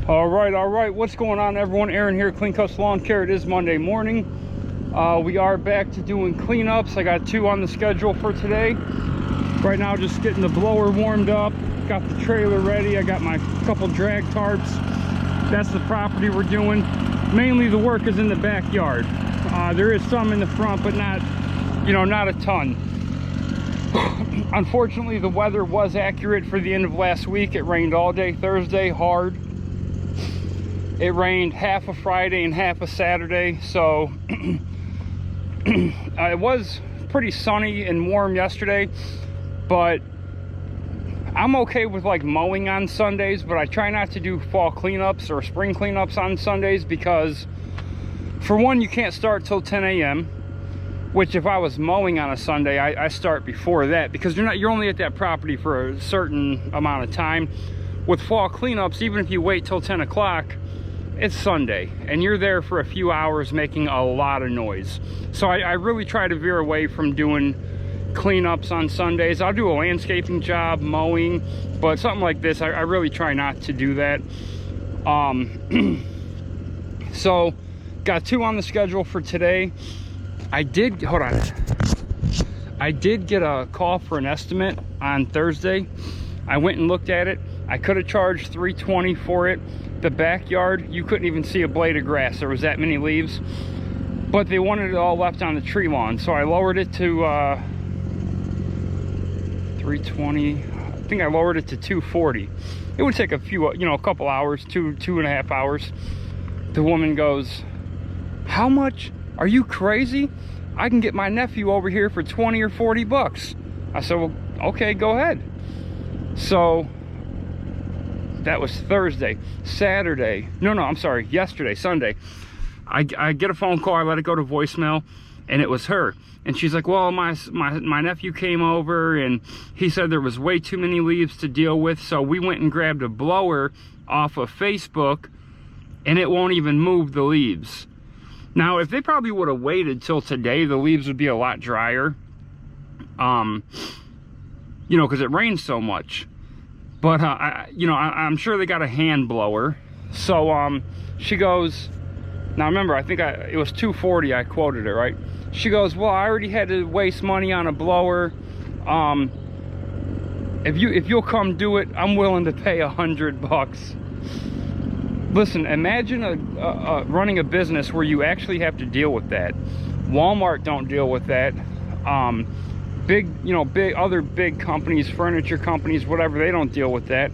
All right. What's going on, everyone? Aaron here, Clean Cuts Lawn Care. It is Monday morning. We are back to doing cleanups. I got 2 on the schedule for today. Right now, just getting the blower warmed up. Got the trailer ready. I got my couple drag tarps. That's the property we're doing. Mainly the work is in the backyard. There is some in the front, but not, not a ton. Unfortunately, the weather was accurate for the end of last week. It rained all day Thursday, hard. It rained half of Friday and half of Saturday, so it was pretty sunny and warm yesterday, but I'm okay with like mowing on Sundays, but I try not to do fall cleanups or spring cleanups on Sundays because, for one, you can't start till 10 a.m. which if I was mowing on a Sunday, I start before that, because you're only at that property for a certain amount of time. With fall cleanups, even if you wait till 10 o'clock, it's Sunday and you're there for a few hours making a lot of noise. So I really try to veer away from doing cleanups on Sundays. I'll do a landscaping job, mowing, but something like this, I really try not to do that. So got 2 on the schedule for today. I did get a call for an estimate on Thursday. I went and looked at it. I could have charged $320 for it. The backyard, you couldn't even see a blade of grass. There was that many leaves, but they wanted it all left on the tree lawn. So I lowered it to $320. I think I lowered it to $240. It would take a couple hours, two and a half hours. The woman goes, "How much? Are you crazy? I can get my nephew over here for 20 or 40 bucks. I said, well, okay, go ahead. So that was Thursday. Saturday, yesterday, Sunday, I get a phone call. I let it go to voicemail, and it was her. And she's like, well, my nephew came over and he said there was way too many leaves to deal with, so we went and grabbed a blower off of Facebook, and it won't even move the leaves. Now, if they probably would have waited till today, the leaves would be a lot drier, because it rains so much. But I'm sure they got a hand blower. So she goes, now remember, I think it was $240 I quoted it, right? She goes, well, I already had to waste money on a blower. If you'll come do it, I'm willing to pay $100. Listen, imagine running a business where you actually have to deal with that. Walmart don't deal with that. Other big companies, furniture companies, whatever, they don't deal with that.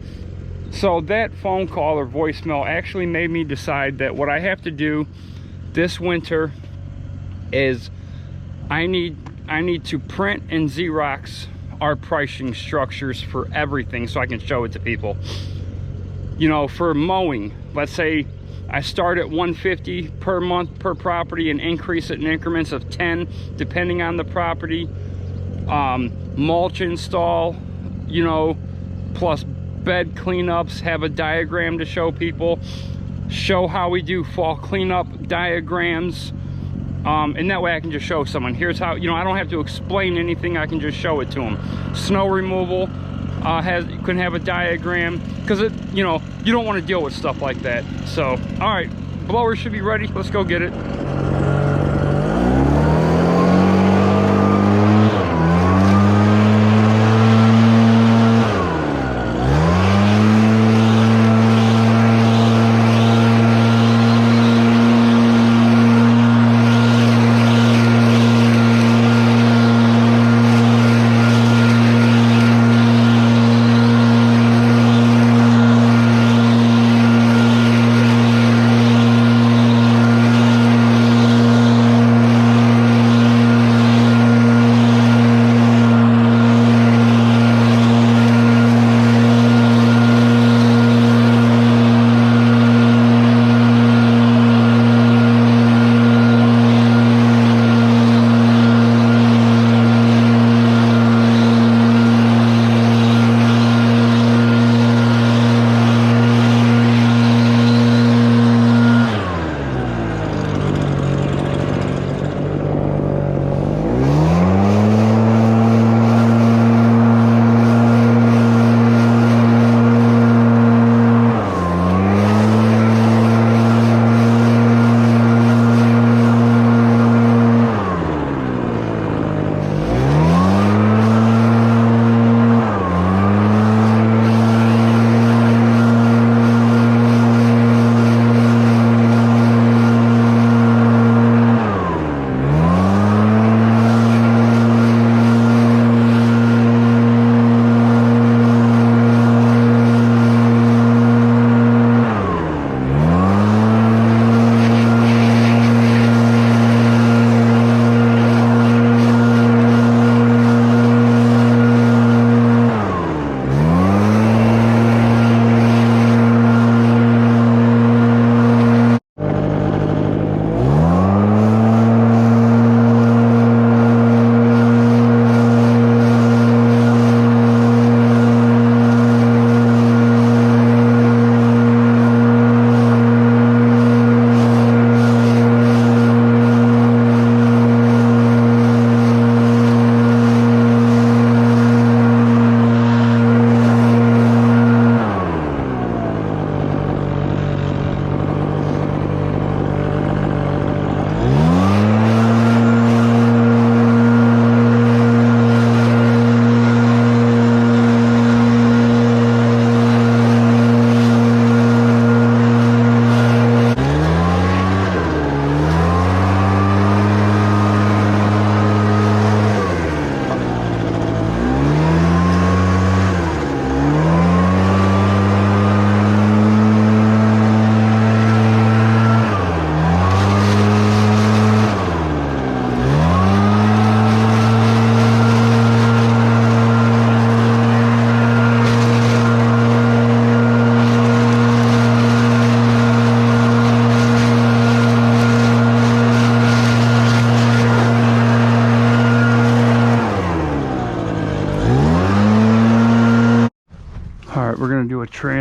So that phone call or voicemail actually made me decide that what I have to do this winter is I need to print and Xerox our pricing structures for everything so I can show it to people. For mowing, let's say I start at $150 per month per property and increase it in increments of 10 depending on the property. Mulch install, plus bed cleanups, have a diagram to show people, show how we do fall cleanup diagrams, and that way I can just show someone, here's how, I don't have to explain anything, I can just show it to them. Snow removal, can have a diagram, because you don't want to deal with stuff like that. So all right, blower should be ready. Let's go get it.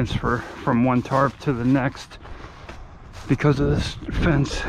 transfer from one tarp to the next because of this fence.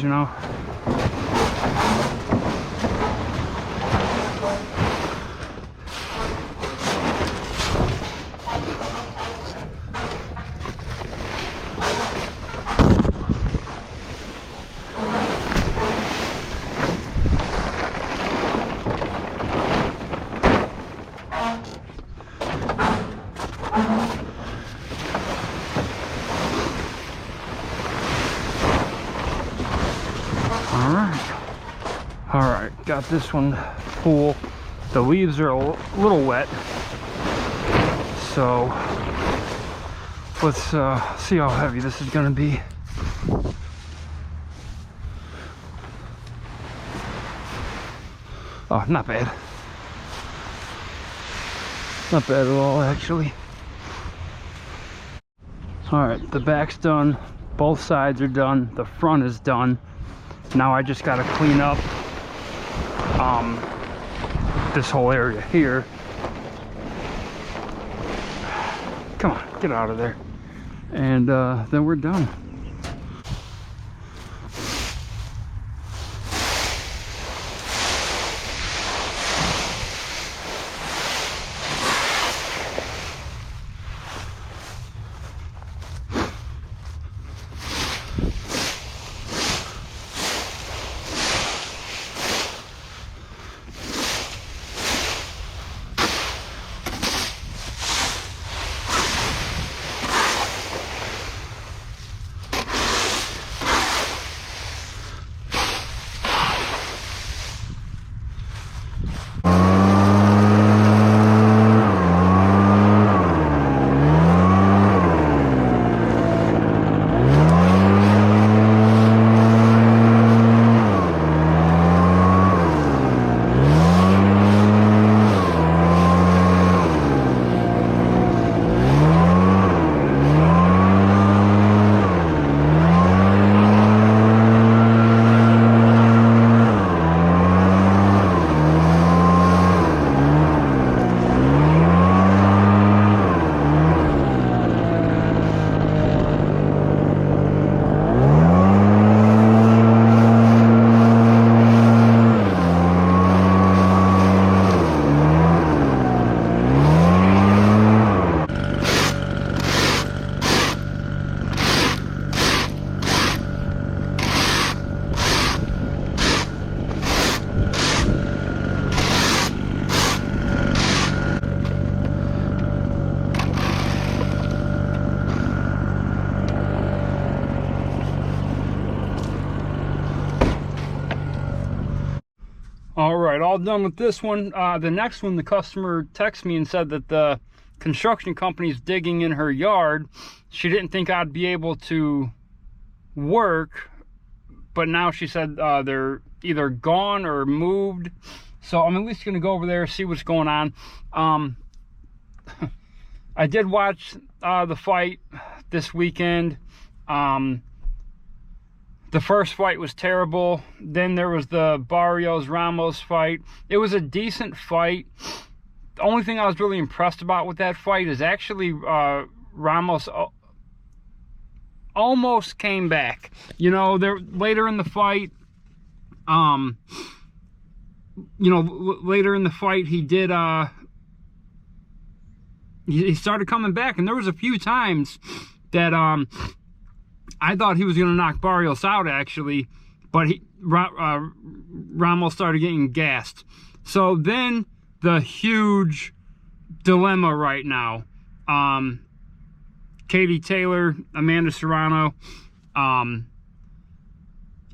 You know. Alright, got this one full. The leaves are a little wet, so let's see how heavy this is gonna be. Oh, not bad. Not bad at all, actually. Alright, the back's done. Both sides are done. The front is done. Now I just gotta clean up this whole area here. Come on, get out of there. And then we're done. All right, all done with this one. The next one, the customer texted me and said that the construction company's digging in her yard. She didn't think I'd be able to work, but now she said they're either gone or moved. So I'm at least gonna go over there, see what's going on. I did watch the fight this weekend. The first fight was terrible. Then there was the Barrios-Ramos fight. It was a decent fight. The only thing I was really impressed about with that fight is actually Ramos almost came back. You know, later in the fight, later in the fight, he did, he started coming back, and there was a few times that, I thought he was going to knock Barrios out, actually, but Ramos started getting gassed. So then the huge dilemma right now, Katie Taylor, Amanda Serrano,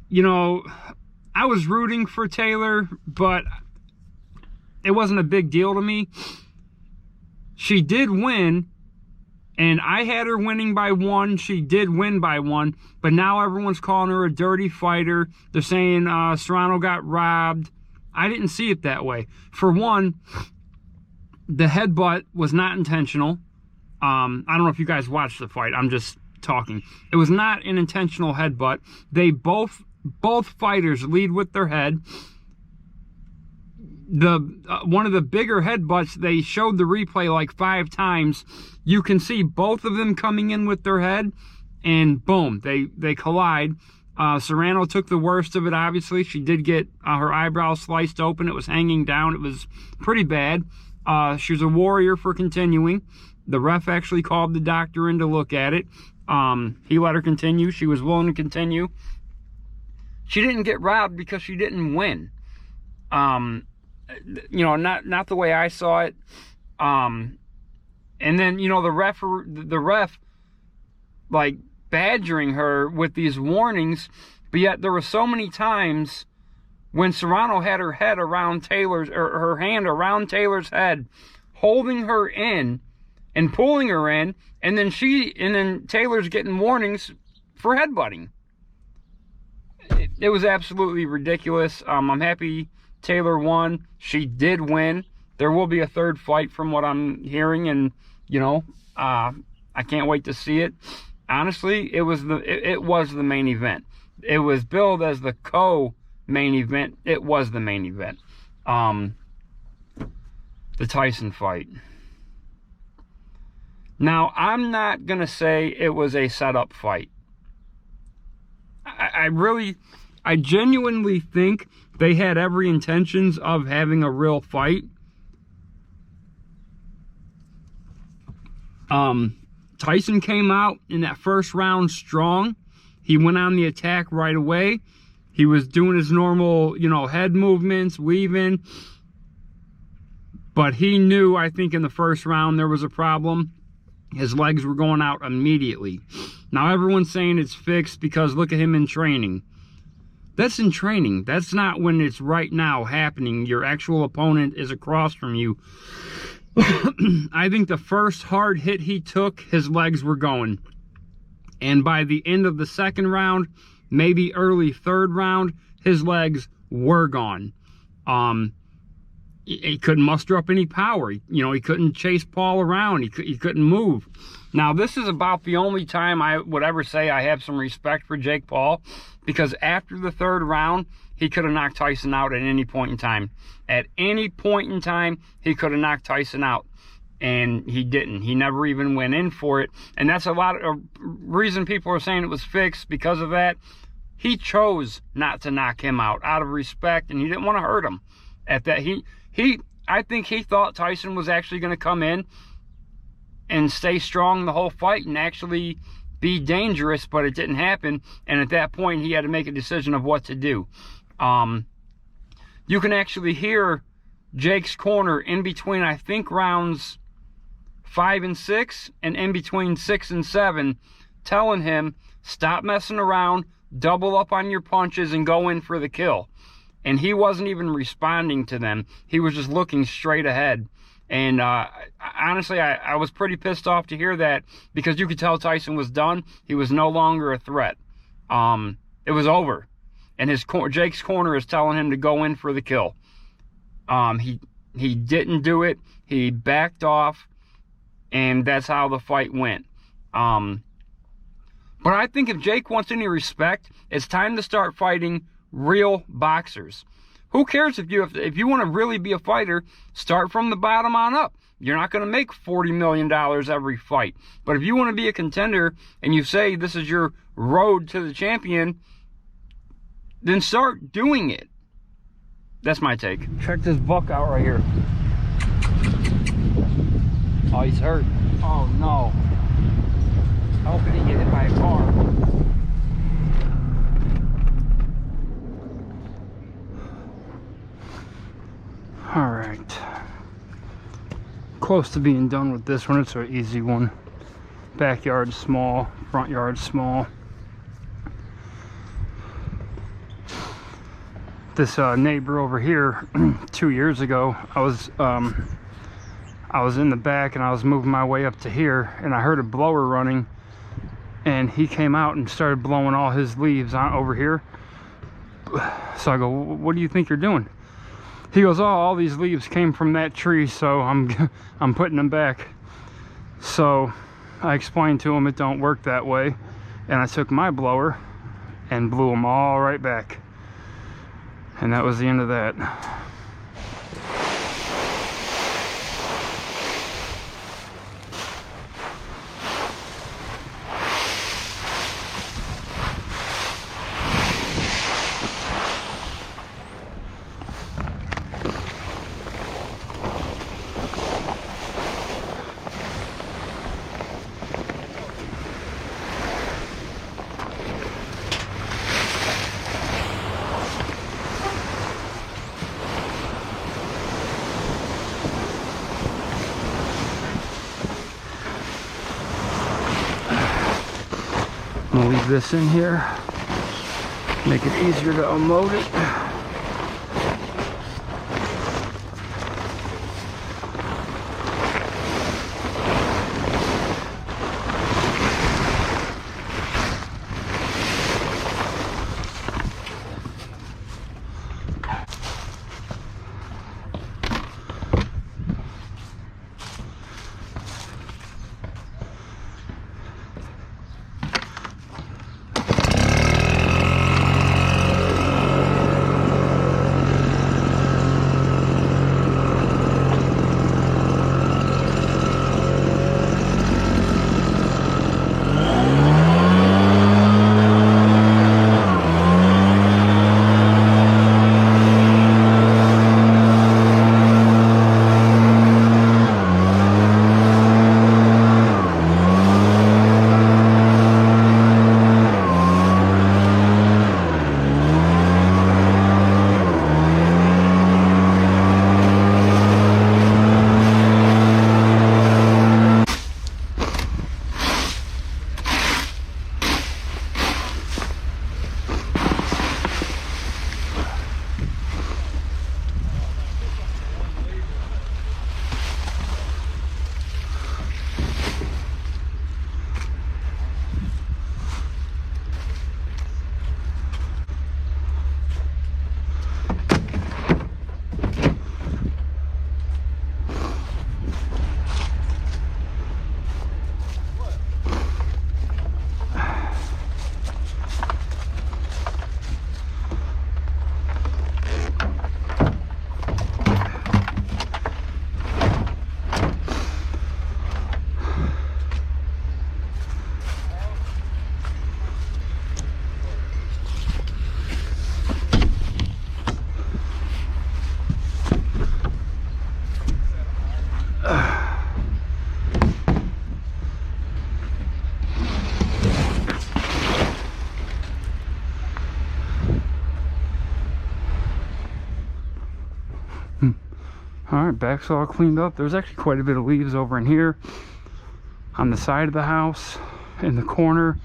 you know, I was rooting for Taylor, but it wasn't a big deal to me. She did win, and I had her winning by 1. She did win by 1, but now everyone's calling her a dirty fighter. They're saying Serrano got robbed. I didn't see it that way. For one, the headbutt was not intentional. I don't know if you guys watched the fight. I'm just talking. It was not an intentional headbutt. They both fighters lead with their head. One of the bigger headbutts, they showed the replay like 5 times. You can see both of them coming in with their head, and boom, they collide. Serrano took the worst of it, obviously. She did get her eyebrow sliced open. It was hanging down. It was pretty bad. She was a warrior for continuing. The ref actually called the doctor in to look at it. He let her continue. She was willing to continue. She didn't get robbed because she didn't win. You know, not the way I saw it. And then, you know, the ref like badgering her with these warnings, but yet there were so many times when Serrano had her head around Taylor's, or her hand around Taylor's head, holding her in and pulling her in, and then Taylor's getting warnings for headbutting. It was absolutely ridiculous. I'm happy Taylor won. She did win. There will be a third fight from what I'm hearing, and you know, I can't wait to see it. Honestly, it was the main event. It was billed as the co-main event. It was the main event. The Tyson fight. Now, I'm not gonna say it was a setup fight. I genuinely think they had every intentions of having a real fight. Tyson came out in that first round strong. He went on the attack right away. He was doing his normal, you know, head movements, weaving. But he knew, I think, in the first round there was a problem. His legs were going out immediately. Now everyone's saying it's fixed because look at him in training. That's in training. That's not when it's right now happening. Your actual opponent is across from you. I think the first hard hit he took, his legs were going. And by the end of the second round, maybe early third round, his legs were gone. He couldn't muster up any power. You know, he couldn't chase Paul around. He couldn't move. Now, this is about the only time I would ever say I have some respect for Jake Paul, because after the third round, he could have knocked Tyson out at any point in time. At any point in time, he could have knocked Tyson out, and he didn't. He never even went in for it, and that's a lot of reason people are saying it was fixed because of that. He chose not to knock him out of respect, and he didn't want to hurt him. At that, I think he thought Tyson was actually going to come in and stay strong the whole fight and actually be dangerous, but it didn't happen. And at that point, he had to make a decision of what to do. You can actually hear Jake's corner in between, I think, rounds 5 and 6, and in between 6 and 7, telling him, stop messing around, double up on your punches, and go in for the kill. and he wasn't even responding to them. He was just looking straight ahead. And honestly, I was pretty pissed off to hear that, because you could tell Tyson was done. He was no longer a threat. It was over. And Jake's corner is telling him to go in for the kill. He didn't do it. He backed off, and that's how the fight went. But I think if Jake wants any respect, it's time to start fighting real boxers. Who cares if you want to really be a fighter, start from the bottom on up. You're not going to make $40 million every fight. But if you want to be a contender and you say this is your road to the champion, then start doing it. That's my take. Check this buck out right here. Oh, he's hurt. Oh no. I hope he didn't get hit by a car. All right. Close to being done with this one. It's an easy one. Backyard's small, front yard's small. This neighbor over here, 2 years ago, I was in the back and I was moving my way up to here, and I heard a blower running, and he came out and started blowing all his leaves on over here. So I go, what do you think you're doing? He goes, oh, all these leaves came from that tree, so I'm putting them back. So I explained to him it don't work that way, and I took my blower and blew them all right back. And that was the end of that. I'm gonna leave this in here, make it easier to unload it. All right, back's all cleaned up. There's actually quite a bit of leaves over in here, on the side of the house, in the corner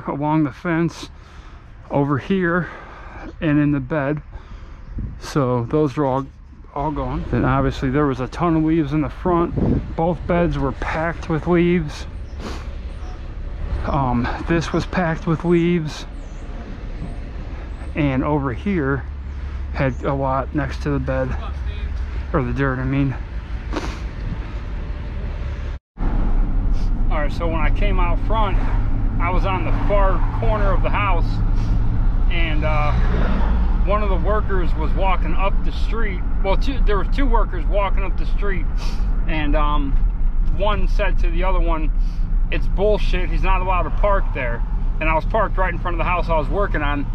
along the fence, over here, and in the bed. So those are all gone. Then obviously there was a ton of leaves in the front. Both beds were packed with leaves. This was packed with leaves, and over here had a lot next to the bed, or the dirt, I mean. All right, so when I came out front, I was on the far corner of the house, and one of the workers was walking up the street. Well, there were two workers walking up the street, and one said to the other one, "It's bullshit, he's not allowed to park there." And I was parked right in front of the house I was working on.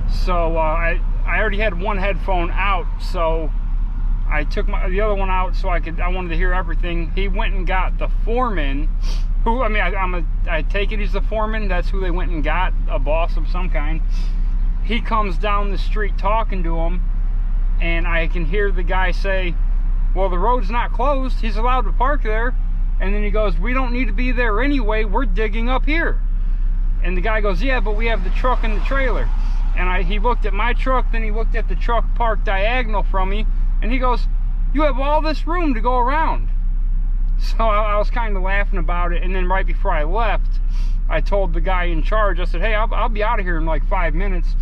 So I already had one headphone out, so I took the other one out so I wanted to hear everything. He went and got the foreman, who, I mean, I take it he's the foreman. That's who they went and got, a boss of some kind. He comes down the street talking to him, and I can hear the guy say, "Well, the road's not closed, he's allowed to park there." And then he goes, "We don't need to be there anyway, we're digging up here." And the guy goes, "Yeah, but we have the truck and the trailer." And he looked at my truck, then he looked at the truck parked diagonal from me, and he goes, "You have all this room to go around." So I was kind of laughing about it. And then right before I left, I told the guy in charge, I said, "Hey, I'll be out of here in like 5 minutes,"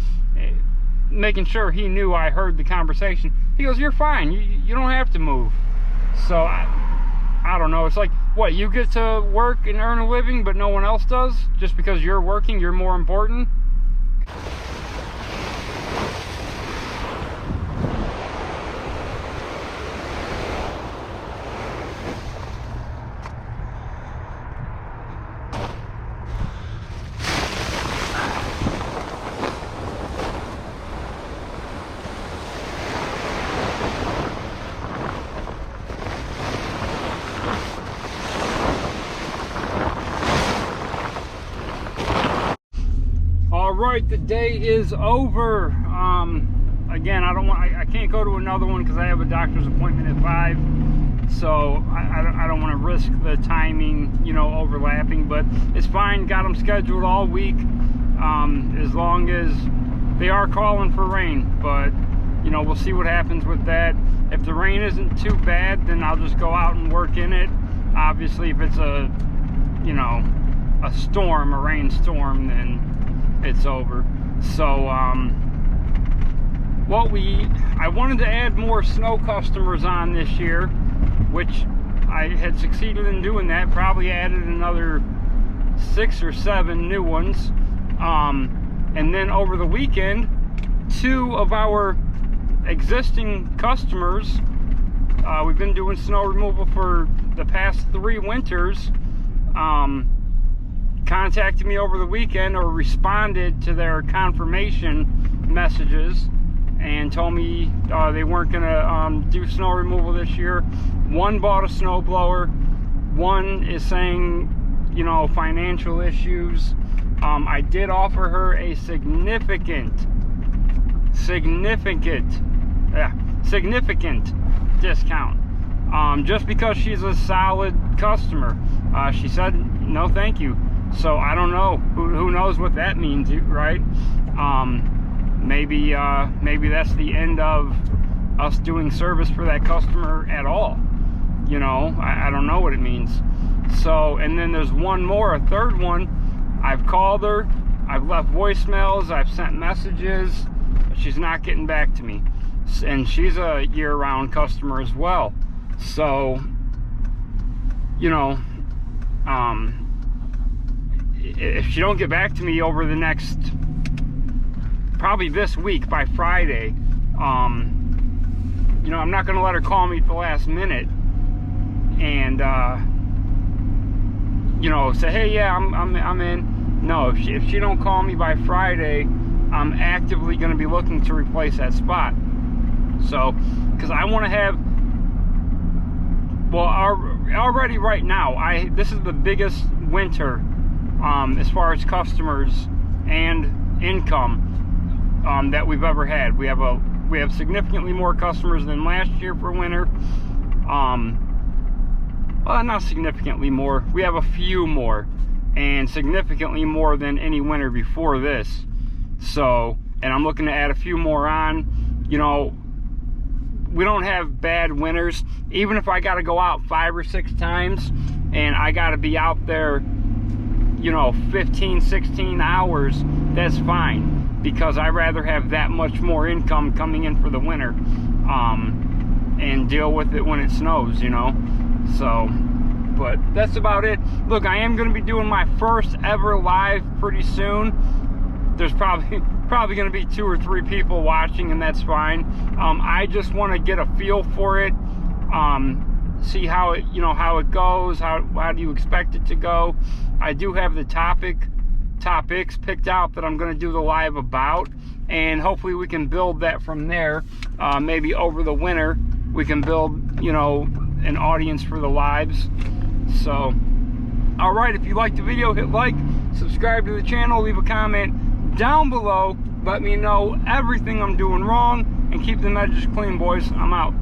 making sure he knew I heard the conversation. He goes, "You're fine, you don't have to move." So I don't know, it's like, what, you get to work and earn a living but no one else does? Just because you're working, you're more important? Alright, the day is over. Again, I can't go to another one because I have a doctor's appointment at 5. So I don't want to risk the timing, you know, overlapping, but it's fine. Got them scheduled all week, as long as they are calling for rain. But you know, we'll see what happens with that. If the rain isn't too bad, then I'll just go out and work in it. Obviously, if it's a, you know, a storm, a rainstorm, then it's over. So I wanted to add more snow customers on this year, which I had succeeded in doing that. Probably added another 6 or 7 new ones. And then over the weekend, 2 of our existing customers, we've been doing snow removal for the past 3 winters, contacted me over the weekend, or responded to their confirmation messages, and told me they weren't gonna do snow removal this year. One bought a snow blower. One is saying, you know, financial issues. I did offer her a significant discount, just because she's a solid customer. She said no thank you. So I don't know, who knows what that means, right? Maybe that's the end of us doing service for that customer at all. You know, I don't know what it means. So, and then there's one more, a third one. I've called her, I've left voicemails, I've sent messages, but she's not getting back to me. And she's a year-round customer as well. So, you know, if she don't get back to me over the next, probably this week by Friday, you know, I'm not gonna let her call me at the last minute and you know, say, "Hey, yeah, I'm in." No, if she don't call me by Friday, I'm actively gonna be looking to replace that spot. So, because I want to have, well, already right now, this is the biggest winter as far as customers and income that we've ever had. We have significantly more customers than last year for winter. Well, not significantly more. We have a few more, and significantly more than any winter before this. So, and I'm looking to add a few more on. You know, we don't have bad winters. Even if I got to go out 5 or 6 times and I got to be out there, you know, 15, 16 hours, that's fine, because I rather have that much more income coming in for the winter, and deal with it when it snows, you know. So, but that's about it. Look, I am going to be doing my first ever live pretty soon. There's probably going to be 2 or 3 people watching, and that's fine. I just want to get a feel for it, see how it, you know, how it goes. How do you expect it to go? I do have the topics picked out that I'm going to do the live about, and hopefully we can build that from there. Maybe over the winter we can build, you know, an audience for the lives. So, all right, if you liked the video, hit like, subscribe to the channel, leave a comment down below, let me know everything I'm doing wrong, and keep the edges clean, boys. I'm out.